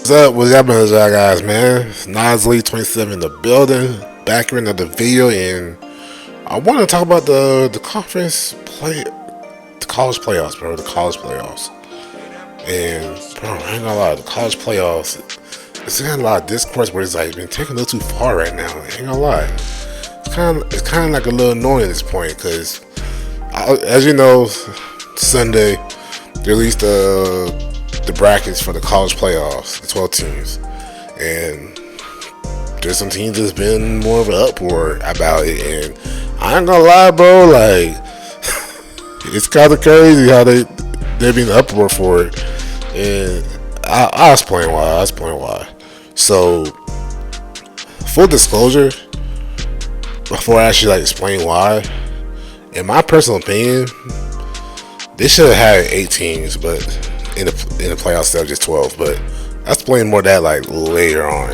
What's up? What's up, guys, man? It's Nosley 27 in the building, back here in the video, and I want to talk about the conference play, the college playoffs, bro. The college playoffs, and bro, I ain't gonna lie, the college playoffs, it's got a lot of discourse where it's like been taken a little too far right now. I ain't gonna lie, it's kind of like a little annoying at this point because, as you know, Sunday they released the brackets for the college playoffs, the 12 teams, and there's some teams that's been more of an uproar about it, and I ain't gonna lie, bro, like it's kind of crazy how they're being uproar for it, and I'll explain why. So, full disclosure, before I actually explain why, in my personal opinion, they should have had 8 teams, but in the playoffs instead of just 12. But I'll explain more of that later on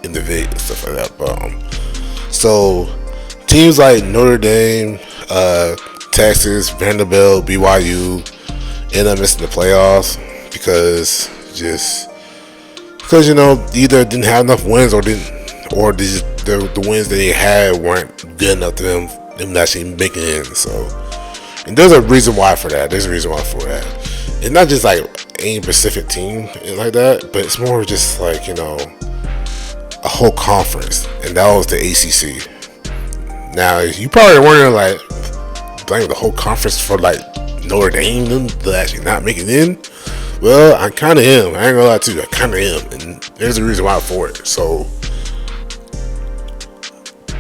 in the video and stuff like that. But so teams like Notre Dame, Texas, Vanderbilt, BYU end up missing the playoffs because either didn't have enough wins or the wins that they had weren't good enough to them actually making it in. So, and there's a reason why for that. It's not just like any specific team like that, but it's more just like, a whole conference, and that was the ACC. Now, you probably wondering, like, blame the whole conference for like Notre Dame to actually not making it in. Well, I kind of am. I ain't gonna lie to you, I kind of am, and there's a reason why for it. So,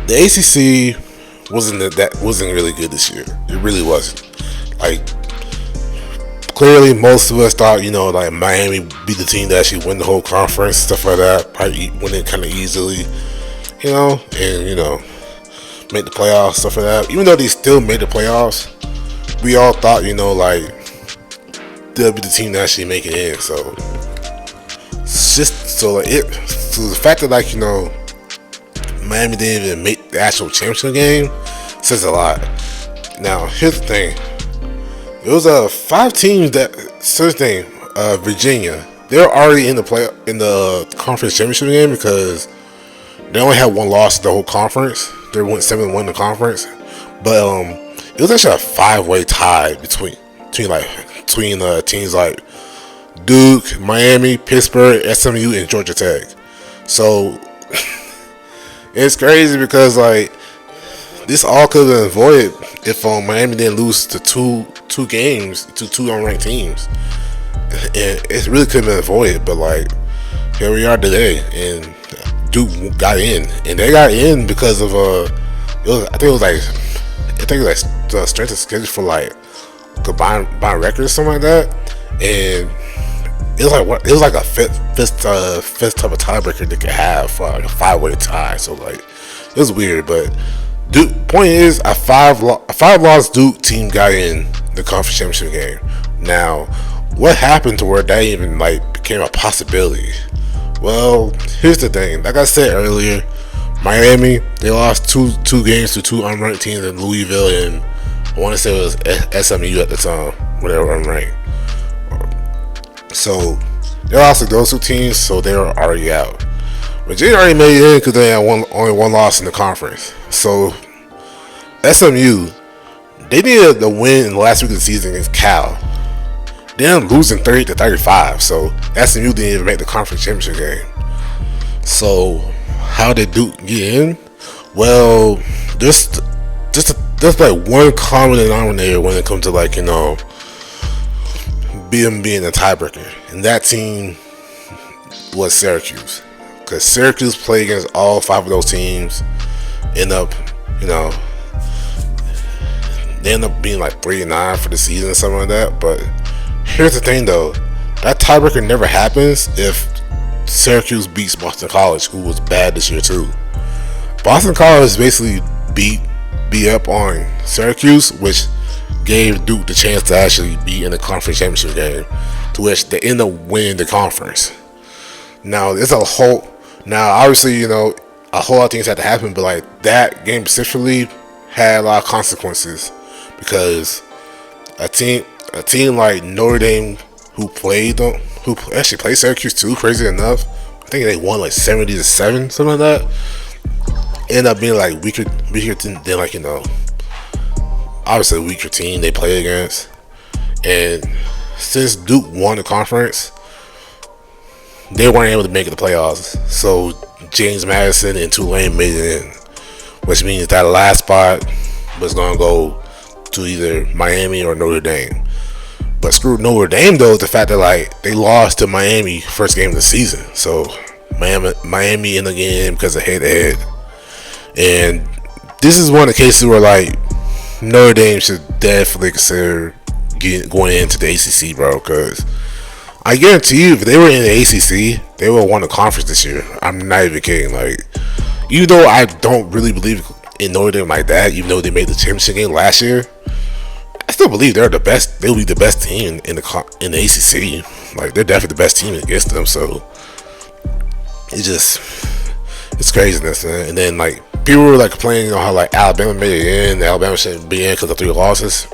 the ACC wasn't really good this year. It really wasn't. Like, clearly, most of us thought, like Miami be the team that actually win the whole conference, stuff like that. Probably win it kind of easily, and make the playoffs, stuff like that. Even though they still made the playoffs, we all thought, like they'll be the team that actually make it in. So it's just so the fact that Miami didn't even make the actual championship game says a lot. Now, here's the thing. It was 5 teams that Virginia. They're already in the conference championship game because they only had one loss the whole conference. They went 7-1 in the conference, but it was actually a 5-way tie between teams like Duke, Miami, Pittsburgh, SMU, and Georgia Tech. So it's crazy because this all could have been avoided if Miami didn't lose to two games to 2 unranked teams, and it really could have been avoided. But here we are today, and Duke got in, and they got in because of I think it was the strength of schedule for combined record or something like that, and it was like a fifth type of tiebreaker they could have for a 5-way tie. So it was weird, but Duke, point is, a 5-loss Duke team got in the conference championship game. Now, what happened to where that even became a possibility? Well, here's the thing. Like I said earlier, Miami, they lost two games to 2 unranked teams in Louisville, and I want to say it was SMU at the time, whatever unranked. So they lost to those 2 teams, so they were already out. Virginia already made it in because they had only one loss in the conference. So SMU, they needed the win in the last week of the season against Cal. They ended up losing 30-35. So SMU didn't even make the conference championship game. So how did Duke get in? Well, there's one common denominator when it comes to being a tiebreaker, and that team was Syracuse. Because Syracuse played against all 5 of those teams, they end up being 3-9 for the season or something like that. But here's the thing, though, that tiebreaker never happens if Syracuse beats Boston College, who was bad this year too. Boston College basically beat up on Syracuse, which gave Duke the chance to actually be in the conference championship game, to which they end up winning the conference. Now, obviously, a whole lot of things had to happen, but that game specifically had a lot of consequences because a team like Notre Dame, who played them, who actually played Syracuse too. Crazy enough, I think they won like 70-7, something like that. Ended up being like weaker than like obviously a weaker team they play against. And since Duke won the conference, they weren't able to make it to the playoffs. So James Madison and Tulane made it in, which means that last spot was gonna go to either Miami or Notre Dame. But screw Notre Dame though, the fact that like they lost to Miami first game of the season. So Miami in the game because of head-to-head. And this is one of the cases where like Notre Dame should definitely consider going into the ACC, bro. Because I guarantee you, if they were in the ACC, they would have won the conference this year. I'm not even kidding. Like, even though I don't really believe in Notre Dame like that, even though they made the championship game last year, I still believe they're the best. They'll be the best team in the ACC. Like, they're definitely the best team against them. So it's craziness, man. And then like people were like complaining on how like Alabama made it in, Alabama shouldn't be in because of 3 losses.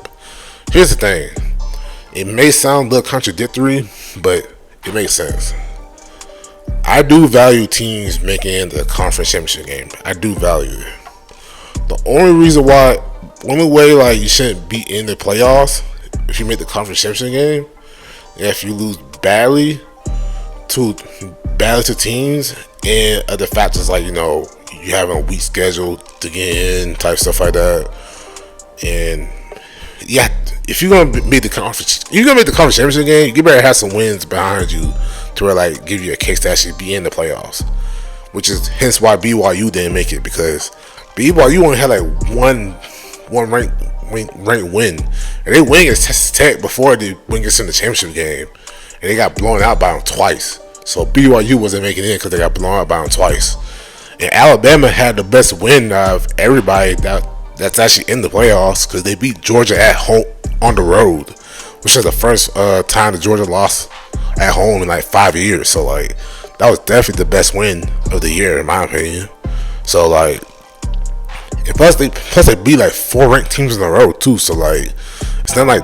Here's the thing: it may sound a little contradictory, but it makes sense. I do value teams making it into the conference championship game. I do value it. The only way like you shouldn't be in the playoffs if you make the conference championship game, if you lose badly to teams and other factors like you having a weak schedule to get in, type stuff like that. And yeah, if you're gonna make the conference, championship game, you better have some wins behind you to where like give you a case to actually be in the playoffs. Which is hence why BYU didn't make it, because BYU only had like one ranked win, and they win against Texas Tech before they win against in the championship game, and they got blown out by them twice. So BYU wasn't making it because they got blown out by them twice. And Alabama had the best win of everybody that's actually in the playoffs, because they beat Georgia at home on the road, which is the first time that Georgia lost at home in like 5 years. So like that was definitely the best win of the year in my opinion. So like, and plus they beat like 4 ranked teams in a row too. So like it's not like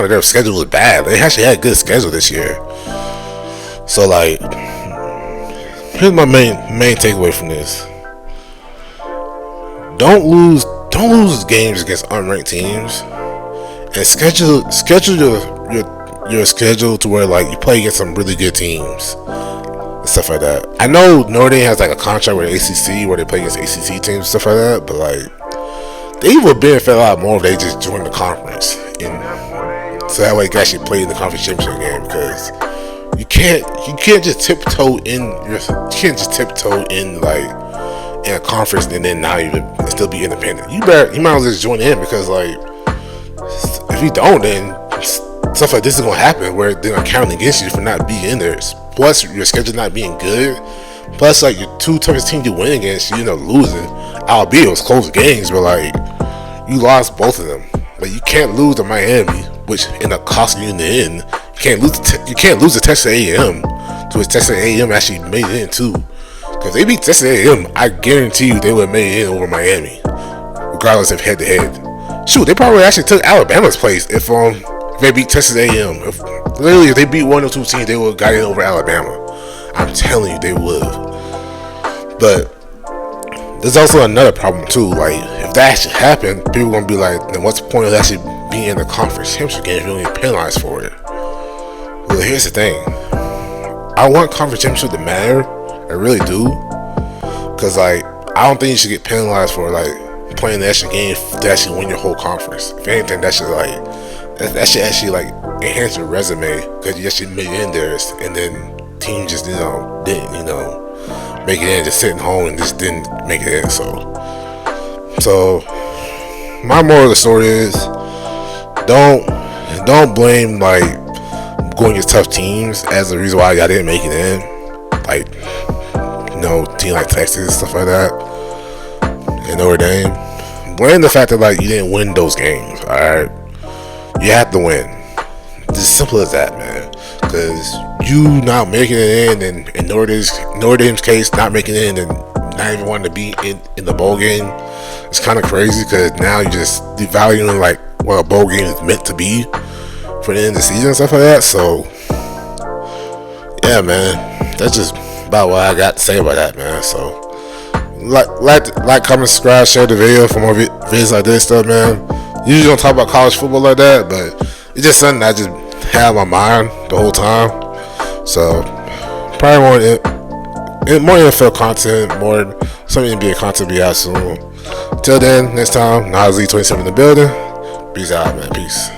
their schedule was bad. They actually had a good schedule this year. So like, here's my main takeaway from this: don't lose games against unranked teams, and schedule your schedule to where like you play against some really good teams and stuff like that. I know Notre Dame has like a contract with ACC where they play against ACC teams and stuff like that, but like they would benefit a lot more if they just joined the conference, and so that way you can actually play in the conference championship game. Because you can't just tiptoe in like in a conference and then not even still be independent. You might as well just join in, because like if you don't, then stuff like this is gonna happen where they're gonna count against you for not being in there. Plus your schedule not being good. Plus like your 2 toughest teams you win against, you end up losing. Albeit it was close games, but like you lost both of them. Like you can't lose to Miami, which ended up costing you in the end. You can't lose to Texas A&M, to which Texas A&M actually made it in too. Because if they beat Texas A&M, I guarantee you they would have made it in over Miami, regardless of head to head. Shoot, they probably actually took Alabama's place if they beat Texas A&M. If they beat one or 2 teams, they would have got in over Alabama. I'm telling you, they would have. But there's also another problem too. Like if that actually happened, people are gonna be like, then what's the point of actually being in the conference championship game if you don't get penalized for it? Well, here's the thing: I want conference championship to matter. I really do, because like I don't think you should get penalized for like playing the extra game to actually win your whole conference. If anything, that should actually like enhance your resume, because you actually made it in there, and then team just didn't make it in, just sitting home and just didn't make it in. So my moral of the story is don't blame like going against tough teams as the reason why I didn't make it in. Like team like Texas, stuff like that, and Notre Dame. Blame the fact that like you didn't win those games. Alright, you have to win. It's as simple as that, man. Because you not making it in, and in Notre Dame's case, not making it in and not even wanting to be in the bowl game, it's kind of crazy, because now you're just devaluing like what a bowl game is meant to be for the end of the season and stuff like that. So yeah, man, that's just about what I got to say about that, man. So comment, subscribe, share the video for more videos like this stuff, man. Usually don't talk about college football like that, but it's just something I just have on my mind the whole time. So probably more NFL content, more some NBA content be out soon. Till then, next time, Nasli 27 in the building. Peace out, man. Peace.